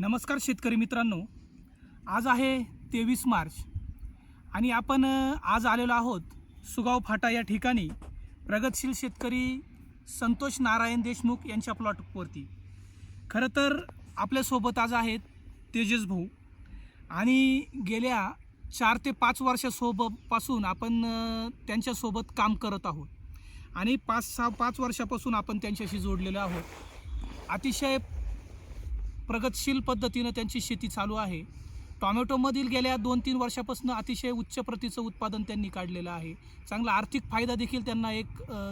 नमस्कार शेतकरी मित्रांनो, आज आहे 23 मार्च आणि आपण आज आलेलो आहोत सुगाव फाटा या ठिकाणी प्रगतशील शेतकरी संतोष नारायण देशमुख यांच्या प्लॉटवरती. खरं तर आपल्यासोबत आज आहेत तेजस भाऊ आणि गेल्या 4 ते 5 वर्षापासून आपण त्यांच्यासोबत काम करत आहोत आणि 5 वर्षापासून आपण त्यांच्याशी जोडलेलो आहोत. अतिशय प्रगतशील पद्धतीने त्यांची शेती चालू आहे. टोमॅटोमधील गेल्या 2-3 वर्षापासून अतिशय उच्च प्रतीचं उत्पादन त्यांनी काढलेलं आहे. चांगला आर्थिक फायदा देखील त्यांना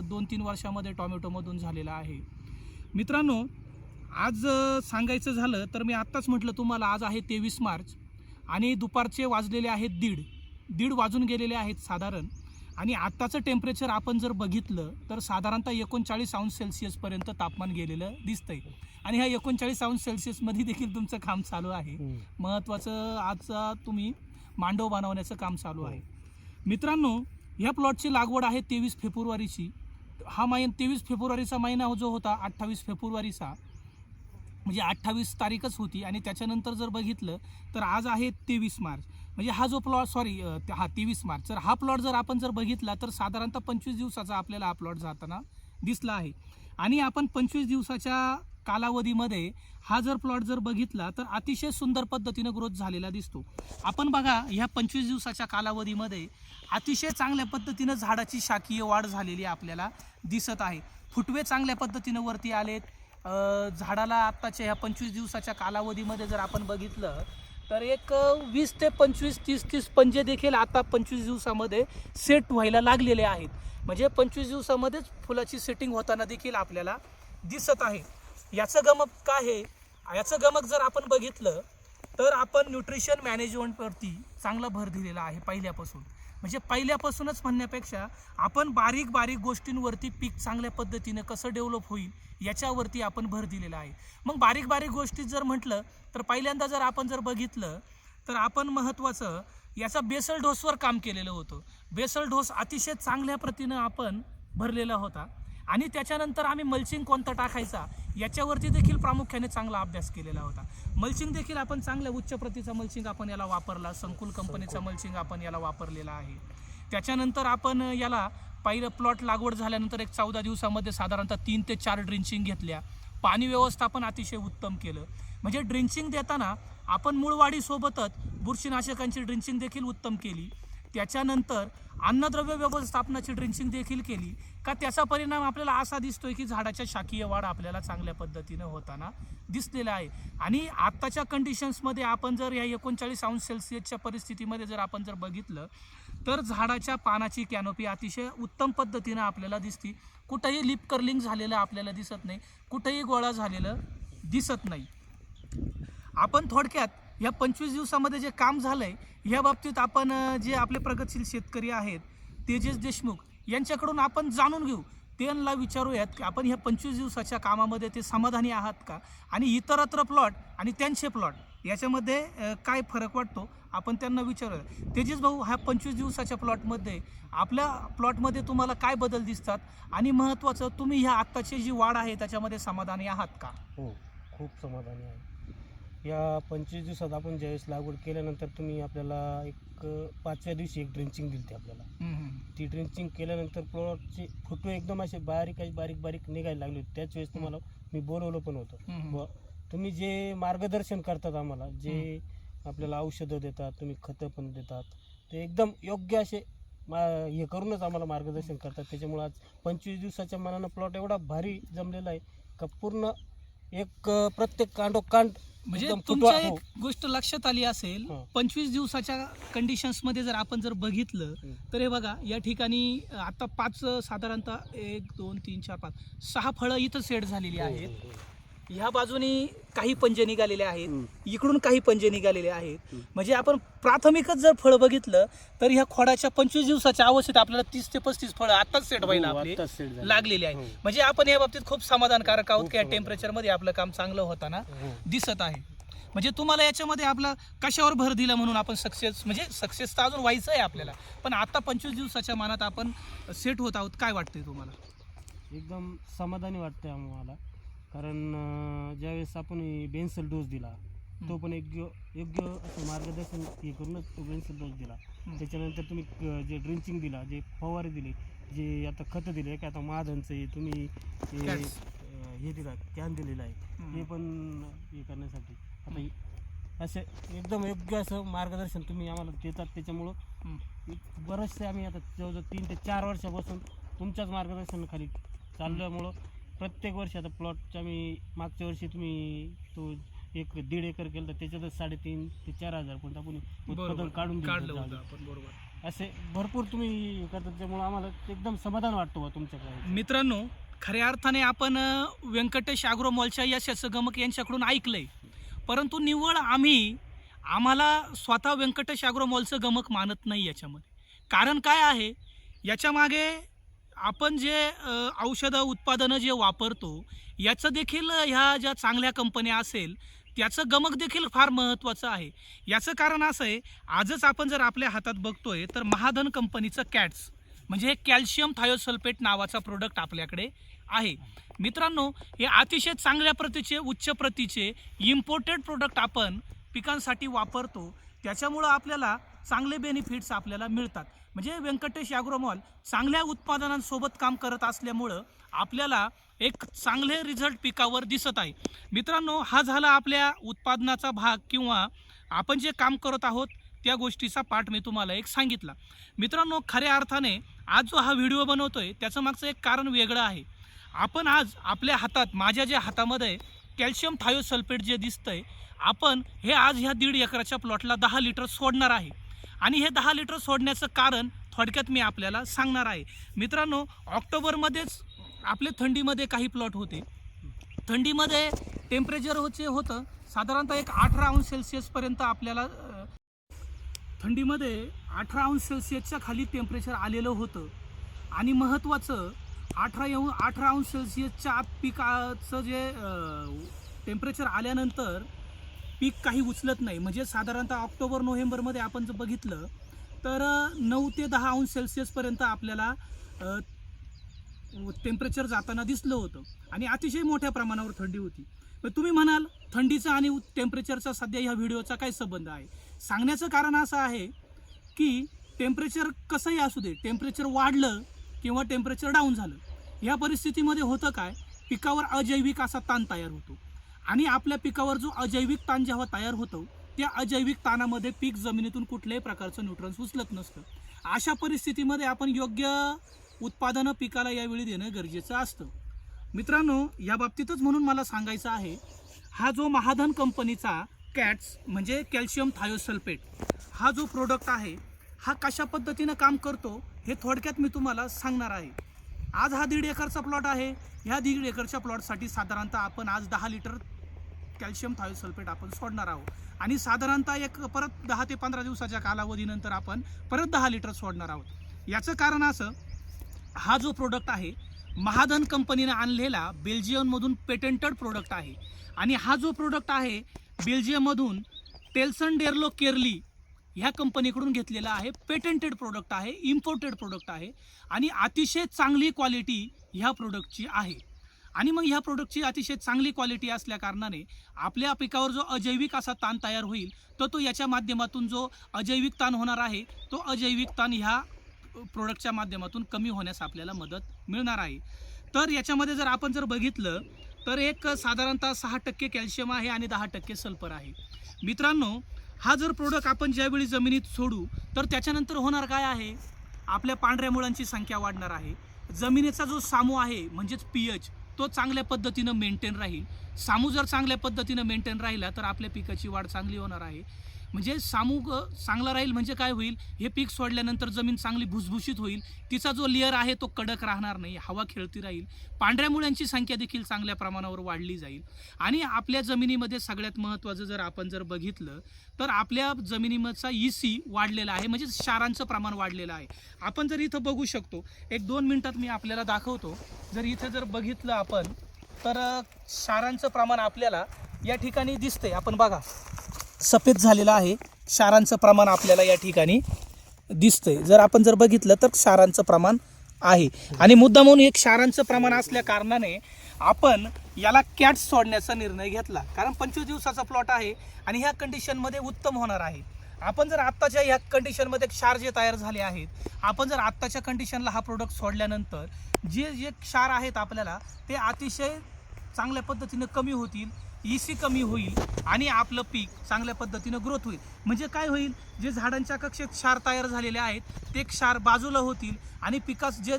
2-3 वर्षामध्ये टोमॅटोमधून झालेला आहे. मित्रांनो, आज सांगायचं झालं तर मी आत्ताच म्हटलं तुम्हाला, आज आहे 23 मार्च आणि दुपारचे वाजलेले आहेत दीड वाजून गेलेले आहेत साधारण. आणि आत्ताचं टेम्परेचर आपण जर बघितलं तर साधारणतः 39 अंश सेल्सिअसपर्यंत तापमान गेलेलं दिसतंय. आणि ह्या 39 अंश सेल्सिअसमध्ये देखील तुमचं काम चालू आहे. महत्त्वाचं आजचा तुम्ही मांडव बनवण्याचं काम चालू आहे. मित्रांनो, ह्या प्लॉटची लागवड आहे 23 फेब्रुवारीची. हा 23 फेब्रुवारीचा महिना जो होता 28 फेब्रुवारीचा म्हणजे 28 तारीखच होती. आणि त्याच्यानंतर जर बघितलं तर आज आहे 23 मार्च म्हणजे हा जो प्लॉट 23 मार्च. तर हा प्लॉट जर आपण जर बघितला तर साधारणतः 25 दिवसाचा आपल्याला हा प्लॉट जाताना दिसला आहे. आणि आपण 25 दिवसाच्या कालावधीमध्ये हा जर प्लॉट जर बघितला तर अतिशय सुंदर पद्धतीने ग्रोथ झालेला दिसतो. आपण बघा, ह्या 25 दिवसाच्या कालावधीमध्ये अतिशय चांगल्या पद्धतीनं झाडाची शाखीय वाढ झालेली आपल्याला दिसत आहे. फुटवे चांगल्या पद्धतीनं वरती आलेत. झाडाला आत्ताच्या ह्या 25 दिवसाच्या कालावधीमध्ये जर आपण बघितलं तर 20 ते 25, 30 पंजे देखील आता 25 दिवसामध्ये सेट व्हायला लागलेले आहेत. म्हणजे 25 दिवसामध्येच फुलाची सेटिंग होताना देखील आपल्याला दिसत आहे. याचं गमक काय आहे? याचं गमक जर आपण बघितलं तर आपण न्यूट्रिशन मॅनेजमेंटवरती चांगला भर दिलेला आहे पहिल्यापासून. म्हणजे पहिल्यापासूनच म्हणण्यापेक्षा आपण बारीक गोष्टींवरती पीक चांगल्या पद्धतीनं कसं डेव्हलप होईल याच्यावरती आपण भर दिलेला आहे. मग बारीक गोष्टी जर म्हटलं तर पहिल्यांदा जर आपण जर बघितलं तर आपण महत्त्वाचं याचा बेसल डोसवर काम केलेलं होतं. बेसल डोस अतिशय चांगल्या प्रतीनं आपण भरलेला होता. आणि त्याच्यानंतर आम्ही मल्चिंग कोणता टाकायचा याच्यावरती देखील प्रामुख्याने चांगला अभ्यास केलेला होता. मल्चिंग देखील आपण चांगल्या उच्च प्रतीचा मल्चिंग आपण याला वापरला. संकुल कंपनीचा मल्चिंग आपण याला वापरलेला आहे. त्याच्यानंतर आपण याला पहिलं प्लॉट लागवड झाल्यानंतर 14 दिवसामध्ये साधारणतः 3 ते 4 ड्रिंचिंग घेतल्या. पाणी व्यवस्थापन अतिशय उत्तम केलं. म्हणजे ड्रिंचिंग देताना आपण मूळवाढीसोबतच बुरशीनाशकांची ड्रिंचिंग देखील उत्तम केली. त्याच्यानंतर अन्नद्रव्य व्यवस्थापनाची ड्रिंचिंग देखील केली. का त्याचा परिणाम आपल्याला असा दिसतोय की झाडाच्या शाखीय वाढ आपल्याला चांगल्या पद्धतीनं होताना दिसलेला आहे. आणि आत्ताच्या कंडिशन्समध्ये आपण जर या 39 अंश सेल्सिअसच्या परिस्थितीमध्ये जर आपण जर बघितलं तर झाडाच्या पानाची कॅनोपी अतिशय उत्तम पद्धतीनं आपल्याला दिसते. कुठंही लिप कर्लिंग झालेलं आपल्याला दिसत नाही, कुठंही गोळा झालेलं दिसत नाही. आपण थोडक्यात या 25 दिवसामध्ये जे काम झालंय ह्या बाबतीत आपण जे आपले प्रगतशील शेतकरी आहेत तेजस देशमुख यांच्याकडून आपण जाणून घेऊ. त्यांना विचारूयात की आपण ह्या 25 दिवसाच्या कामामध्ये ते समाधानी आहात का, आणि इतरत्र प्लॉट आणि त्यांचे प्लॉट याच्यामध्ये काय फरक वाटतो आपण त्यांना विचारूया. तेजस भाऊ, ह्या 25 दिवसाच्या प्लॉटमध्ये आपल्या प्लॉटमध्ये तुम्हाला काय बदल दिसतात, आणि महत्त्वाचं तुम्ही ह्या आत्ताची जी वाढ आहे त्याच्यामध्ये समाधानी आहात का? हो, खूप समाधानी आहे. या 25 दिवसात आपण ज्यावेळेस लागवड केल्यानंतर तुम्ही आपल्याला 5व्या दिवशी एक ड्रिंचिंग दिली आपल्याला. ती ड्रिंचिंग केल्यानंतर प्लॉटचे फुटवे एकदम असे बारीक निघायला लागले. त्याच वेळेस तुम्हाला मी बोलवलं पण होतं. तुम्ही जे मार्गदर्शन करतात आम्हाला, जे आपल्याला औषधं देतात, तुम्ही खतं पण देतात, ते एकदम योग्य असे हे करूनच आम्हाला मार्गदर्शन करतात. त्याच्यामुळे आज 25 दिवसाच्या मनानं प्लॉट एवढा भारी जमलेला आहे का पूर्ण प्रत्येक कांडोकांड. म्हणजे तुमच्या एक गोष्ट लक्षात आली असेल, 25 दिवसाच्या कंडिशन्समध्ये जर आपण जर बघितलं तर हे बघा, या ठिकाणी आता 5 साधारणतः 1 2 3 4 5 6 फळं इथं सेट झालेली आहेत. ह्या बाजूनी काही पंजे निघालेले आहेत, इकडून काही पंजे निघालेले आहेत. म्हणजे आपण प्राथमिकच जर फळं बघितलं तर ह्या खोडाच्या 25 दिवसाच्या अवस्थेत आपल्याला 30 ते 35 फळं आताच सेट व्हायला आपले लागलेली आहे. म्हणजे आपण या बाबतीत खूप समाधानकारक आहोत की या टेम्परेचरमध्ये आपलं काम चांगलं होताना दिसत आहे. म्हणजे तुम्हाला याच्यामध्ये आपला कशावर भर दिला म्हणून आपण सक्सेस तर अजून व्हायचं आहे आपल्याला, पण आता 25 दिवसाच्या मानात आपण सेट होत आहोत. काय वाटतंय तुम्हाला? एकदम समाधानी वाटतंय आम्हाला. कारण ज्यावेळेस आपण बेन्सल डोस दिला तो पण योग्य असं मार्गदर्शन हे करूनच तो ड्रेंचिंग डोस दिला. त्याच्यानंतर तुम्ही जे ड्रिंचिंग दिला, जे फवारे दिले, जे आता खतं दिले की आता महाधनचं आहे तुम्ही हे दिला कॅन दिलेला आहे हे पण हे करण्यासाठी. आता असे एकदम योग्य असं मार्गदर्शन तुम्ही आम्हाला देतात. त्याच्यामुळं बरेचसे आम्ही आता जवळजवळ 3 ते 4 वर्षापासून तुमच्याच मार्गदर्शनाखाली चालल्यामुळं प्रत्येक वर्षी आता प्लॉटच्या आम्ही मागच्या वर्षी तुम्ही तो 1.5 एकर केलं तर त्याच्यातच 3.5 ते 4,000 पण आपण उत्पादन काढून काढलं दिलं. होतं आपण. बरोबर. असे भरपूर तुम्ही करतात त्यामुळे आम्हाला एकदम समाधान वाटतं बा तुमच्याकडे. मित्रांनो, खऱ्या अर्थाने आपण व्यंकटेश ॲग्रोमॉलच्या यश गमक यांच्याकडून ऐकलंय, परंतु निव्वळ आम्हाला स्वतः व्यंकटेश ॲग्रोमॉलचं गमक मानत नाही याच्यामध्ये. कारण काय आहे, याच्यामागे आपण जे औषधं उत्पादनं जे वापरतो याचं देखील ह्या ज्या चांगल्या कंपन्या असेल त्याचं गमक देखील फार महत्त्वाचं आहे. याचं कारण असं आहे, आजच आपण जर आपल्या हातात बघतोय तर महाधन कंपनीचं कॅट्स म्हणजे कॅल्शियम थायोसल्फेट नावाचा प्रोडक्ट आपल्याकडे आहे. मित्रांनो, हे अतिशय चांगल्या प्रतीचे उच्च प्रतीचे इम्पोर्टेड प्रोडक्ट आपण पिकांसाठी वापरतो. त्याच्यामुळं आपल्याला चांगले बेनिफिट्स आपल्याला मिळतात. म्हणजे व्यंकटेश ॲग्रोमॉल चांगल्या उत्पादनांसोबत काम करत असल्यामुळं आपल्याला एक चांगले रिझल्ट पिकावर दिसत आहे. मित्रांनो, हा झाला आपल्या उत्पादनाचा भाग किंवा आपण जे काम करत आहोत त्या गोष्टीचा पार्ट मी तुम्हाला एक सांगितला. मित्रांनो, खऱ्या अर्थाने आज जो हा व्हिडिओ बनवतोय त्याचं मागचं एक कारण वेगळं आहे. आपण आज आपल्या हातात, माझ्या ज्या हातामध्ये कॅल्शियम थायोसल्फेट जे दिसतंय, आपण हे आज ह्या 1.5 एकराच्या प्लॉटला 10 लिटर सोडणार आहे. आणि हे 10 लिटर सोडण्याचं कारण थोडक्यात मी आपल्याला सांगणार आहे. मित्रांनो, ऑक्टोबरमध्येच आपले थंडीमध्ये काही प्लॉट होते. थंडीमध्ये टेम्परेचर होतं साधारणतः एक 18 अंश सेल्सिअसपर्यंत आपल्याला थंडीमध्ये 18 अंश सेल्सिअसच्या खाली टेम्परेचर आलेलं होतं. आणि महत्त्वाचं 18 अंश सेल्सिअसच्या आत पिकाचं जे टेम्परेचर आल्यानंतर पीक काही उचलत नाही. म्हणजे साधारणतः ऑक्टोबर नोव्हेंबरमध्ये आपण जर बघितलं तर 9 ते 10 अंश सेल्सिअसपर्यंत आपल्याला टेम्परेचर जाताना दिसलं होतं आणि अतिशय मोठ्या प्रमाणावर थंडी होती. पण तुम्ही म्हणाल थंडीचा आणि टेम्परेचरचा सध्या ह्या व्हिडिओचा काय संबंध आहे? सांगण्याचं कारण असं आहे की टेम्परेचर कसंही असू दे, टेम्परेचर वाढलं किंवा टेम्परेचर डाऊन झालं, ह्या परिस्थितीमध्ये होतं काय, पिकावर अजैविक असा ताण तयार होतो. आणि आपल्या पिकावर जो अजैविक ताण जेव्हा तयार होतो त्या अजैविक ताणामध्ये पीक जमिनीतून कुठल्याही प्रकारचं न्यूट्रन्स उचलत नसतं. अशा परिस्थितीमध्ये आपण योग्य उत्पादनं पिकाला यावेळी देणं गरजेचं असतं. मित्रांनो, या बाबतीतच म्हणून मला सांगायचं आहे, हा जो महाधन कंपनीचा कॅट्स म्हणजे कॅल्शियम थायोसल्फेट हा जो प्रोडक्ट आहे हा कशा पद्धतीनं काम करतो हे थोडक्यात मी तुम्हाला सांगणार आहे. आज हा 1.5 एकरचा प्लॉट आहे. ह्या 1.5 एकरच्या प्लॉटसाठी साधारणतः आपण आज 10 लिटर कॅल्शियम थायोसल्फेट आपण सोडणार आहोत. आणि साधारणतः एक परत 10 ते 15 दिवसाच्या कालावधीनंतर आपण परत 10 लिटर सोडणार आहोत. याचं कारण असं, हा जो प्रोडक्ट आहे महाधन कंपनीने आणलेला बेल्जियममधून पेटंटेड प्रोडक्ट आहे. आणि हा जो प्रोडक्ट आहे बेल्जियममधून टेल्सन डेर्लो केरली ह्या कंपनीकडून घेतलेला आहे. पेटंटेड प्रोडक्ट आहे, इम्पोर्टेड प्रोडक्ट आहे आणि अतिशय चांगली क्वालिटी ह्या प्रोडक्टची आहे. आणि मग ह्या प्रोडक्टची अतिशय चांगली क्वालिटी असल्या कारणाने आपल्या पिकावर जो अजैविक असा ताण तयार होईल तो याच्या माध्यमातून जो अजैविक ताण होणार आहे तो अजैविक ताण ह्या प्रोडक्टच्या माध्यमातून कमी होण्यास आपल्याला मदत मिळणार आहे. तर याच्यामध्ये जर आपण बघितलं तर एक साधारणतः 6% कॅल्शियम आहे आणि 10% सल्फर आहे. मित्रांनो, हा जर प्रोडक्ट आपण ज्यावेळी जमिनीत सोडू तर त्याच्यानंतर होणार काय आहे, आपल्या पांढऱ्या मुळांची संख्या वाढणार आहे. जमिनीचा जो सामू आहे म्हणजेच pH तो चांगल्या पद्धतीनं मेंटेन राहील. सामू जर चांगल्या पद्धतीनं मेंटेन राहिला तर आपल्या पिकाची वाढ चांगली होणार आहे. म्हणजे सामू चांगला राहील म्हणजे काय होईल, हे पीक सोडल्यानंतर जमीन चांगली भुसभुशीत होईल. तिचा जो लेअर आहे तो कडक राहणार नाही, हवा खेळती राहील. पांढऱ्या मुळ्यांची संख्या देखील चांगल्या प्रमाणावर वाढली जाईल. आणि आपल्या जमिनीमध्ये सगळ्यात महत्त्वाचं जर आपण बघितलं तर आपल्या जमिनीमधचा EC वाढलेला आहे, म्हणजे क्षारांचं प्रमाण वाढलेलं आहे. आपण जर इथं बघू शकतो, 1-2 मिनिटात मी आपल्याला दाखवतो. जर इथं बघितलं आपण तर क्षारांचं प्रमाण आपल्याला या ठिकाणी दिसतंय. आपण बघा, सफेद झालेलं आहे, क्षारांचं प्रमाण आपल्याला या ठिकाणी दिसतंय. जर आपण बघितलं तर क्षारांचं प्रमाण आहे. आणि मुद्दामून हे क्षारांचं प्रमाण असल्या कारणाने आपण याला कॅट्स सोडण्याचा निर्णय घेतला, कारण 25 दिवसाचा प्लॉट आहे आणि ह्या कंडिशनमध्ये उत्तम होणार आहे. आपण जर आत्ताच्या ह्या कंडिशनमध्ये क्षार जे तयार झाले आहेत, आपण जर आत्ताच्या कंडिशनला हा प्रोडक्ट सोडल्यानंतर जे जे क्षार आहेत आपल्याला ते अतिशय चांगल्या पद्धतीनं कमी होतील, EC कमी होईल आणि आपलं पीक चांगल्या पद्धतीनं ग्रोथ होईल. म्हणजे काय होईल, जे झाडांच्या कक्षेत क्षार तयार झालेले आहेत ते क्षार बाजूला होतील आणि पिकास जे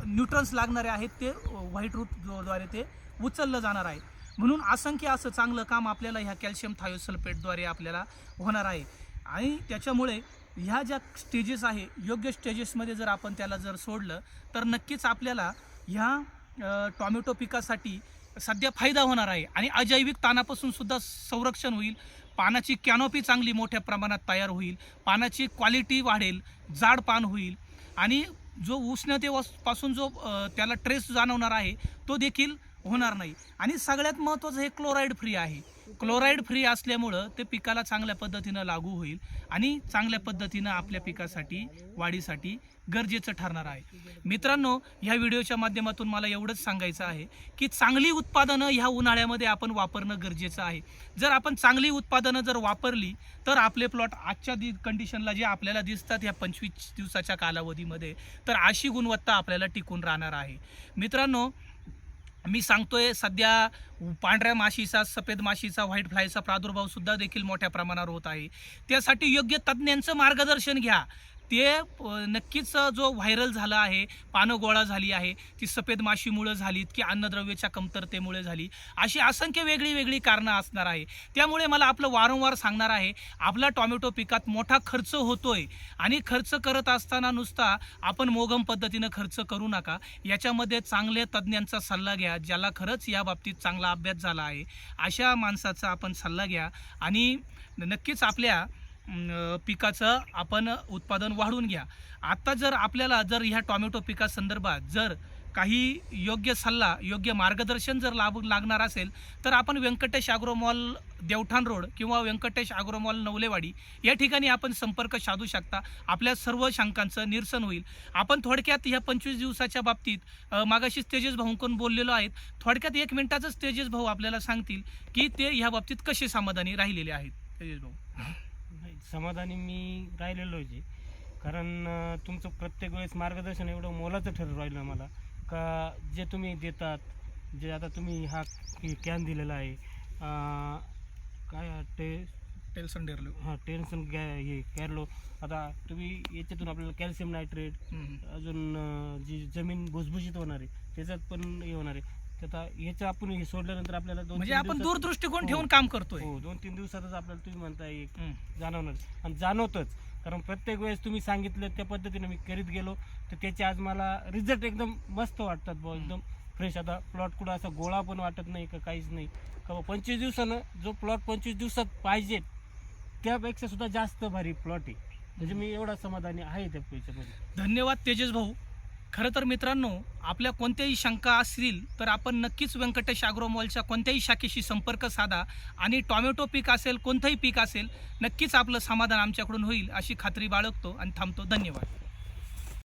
न्यूट्रन्स लागणारे आहेत ते व्हाईट रूटद्वारे ते उचललं जाणार आहे. म्हणून असंख्य असं चांगलं काम आपल्याला ह्या कॅल्शियम थायोसल्फेटद्वारे आपल्याला होणार आहे. आणि त्याच्यामुळे ह्या ज्या स्टेजेस आहे, योग्य स्टेजेसमध्ये जर आपण त्याला जर सोडलं तर नक्कीच आपल्याला ह्या टॉमॅटो पिकासाठी सध्या फायदा होणार आहे आणि अजैविक ताणापासून सुद्धा संरक्षण होईल. पानाची कॅनोपी चांगली मोठ्या प्रमाणात तयार होईल, पानाची क्वालिटी वाढेल, जाड पान होईल आणि जो उष्णतेपासून जो त्याला ट्रेस जाणवणार आहे तो देखील होणार नाही. आणि सगळ्यात महत्त्वाचं हे क्लोराईड फ्री आहे. क्लोराईड फ्री असल्यामुळं ते पिकाला चांगल्या पद्धतीनं लागू होईल आणि चांगल्या पद्धतीनं आपल्या पिकासाठी वाढीसाठी गरजेचं ठरणार आहे. मित्रांनो, ह्या व्हिडिओच्या माध्यमातून मला एवढंच सांगायचं आहे की चांगली उत्पादनं ह्या उन्हाळ्यामध्ये आपण वापरणं गरजेचं आहे. जर आपण चांगली उत्पादनं जर वापरली तर आपले प्लॉट आजच्या कंडिशनला जे आपल्याला दिसतात ह्या 25 दिवसाच्या कालावधीमध्ये, तर अशी गुणवत्ता आपल्याला टिकून राहणार आहे. मित्रांनो, मी सांगतोय सध्या पांढऱ्या माशीचा, सफेद माशीचा, व्हाईट फ्लायचा प्रादुर्भाव सुद्धा देखील मोठ्या प्रमाणावर होत आहे. त्यासाठी योग्य तज्ज्ञांचं मार्गदर्शन घ्या. ते नक्कीच जो व्हायरल झाला आहे, पानं गोळा झाली आहे, ती सफेद माशीमुळे झालीत की अन्नद्रव्याच्या कमतरतेमुळे झाली, अशी असंख्य वेगळी वेगळी कारणं असणार आहे. त्यामुळे मला आपलं वारंवार सांगणार आहे, आपला टॉमॅटो पिकात मोठा खर्च होतोय आणि खर्च करत असताना नुसता आपण मोगम पद्धतीनं खर्च करू नका. याच्यामध्ये चांगले तज्ज्ञांचा सल्ला घ्या, ज्याला खरंच या बाबतीत चांगला अभ्यास झाला आहे अशा माणसाचा आपण सल्ला घ्या आणि नक्कीच आपल्या पिकाचं आपण उत्पादन वाढवून घ्या. आता जर आपल्याला जर ह्या टॉमॅटो पिकासंदर्भात जर काही योग्य सल्ला, योग्य मार्गदर्शन जर लागणार असेल तर आपण व्यंकटेश ॲग्रोमॉल देवठाण रोड किंवा व्यंकटेश ॲग्रोमॉल नवलेवाडी या ठिकाणी आपण संपर्क साधू शकता. आपल्या सर्व शंकांचं निरसन होईल. आपण थोडक्यात ह्या 25 दिवसाच्या बाबतीत मागाशी तेजस भाऊंकडून बोललेलो आहेत. थोडक्यात 1 मिनिटाचंच तेजस भाऊ आपल्याला सांगतील की ते ह्या बाबतीत कसे समाधानी राहिलेले आहेत. तेजस भाऊ. समाधानी मी राहिलेलो आहे, कारण तुमचं प्रत्येक वेळेस मार्गदर्शन एवढं मोलाचं ठरलं राहिलं मला का जे तुम्ही देतात, जे आता तुम्ही हा कॅन दिलेला आहे काय टेल्सन डेरलो, हां टेन्सन हे कॅरलो. आता तुम्ही याच्यातून आपल्याला कॅल्शियम नायट्रेट, अजून जी जमीन भुसभुशीत होणार आहे त्याच्यात पण हे होणार आहे. आता ह्याचं आपण हे सोडल्यानंतर आपल्याला म्हणजे आपण दूरदृष्टिकोन ठेवून काम करतोय. हो, 2-3 दिवसातच आपल्याला तुम्ही म्हणताय जाणवणार आणि जाणवतच, कारण प्रत्येक वेळेस तुम्ही सांगितलं त्या पद्धतीने मी करीत गेलो तर त्याचे आज मला रिझल्ट एकदम मस्त वाटतात बुवा, एकदम फ्रेश. आता प्लॉट कुठं असा गोळा पण वाटत नाही का काहीच नाही का. 25 दिवसानं जो प्लॉट 25 दिवसात पाहिजे त्यापेक्षा सुद्धा जास्त भारी प्लॉट आहे. म्हणजे मी एवढा समाधानी आहे त्या पैशामध्ये. धन्यवाद तेजस भाऊ. खरं तर मित्रांनो, आपल्या कोणत्याही शंका असतील तर आपण नक्कीच व्यंकटेश ॲग्रोमॉलच्या कोणत्याही शाखेशी संपर्क साधा आणि टॉमॅटो पीक असेल, कोणतंही पीक असेल, नक्कीच आपलं समाधान आमच्याकडून होईल अशी खात्री बाळगतो आणि थांबतो. धन्यवाद.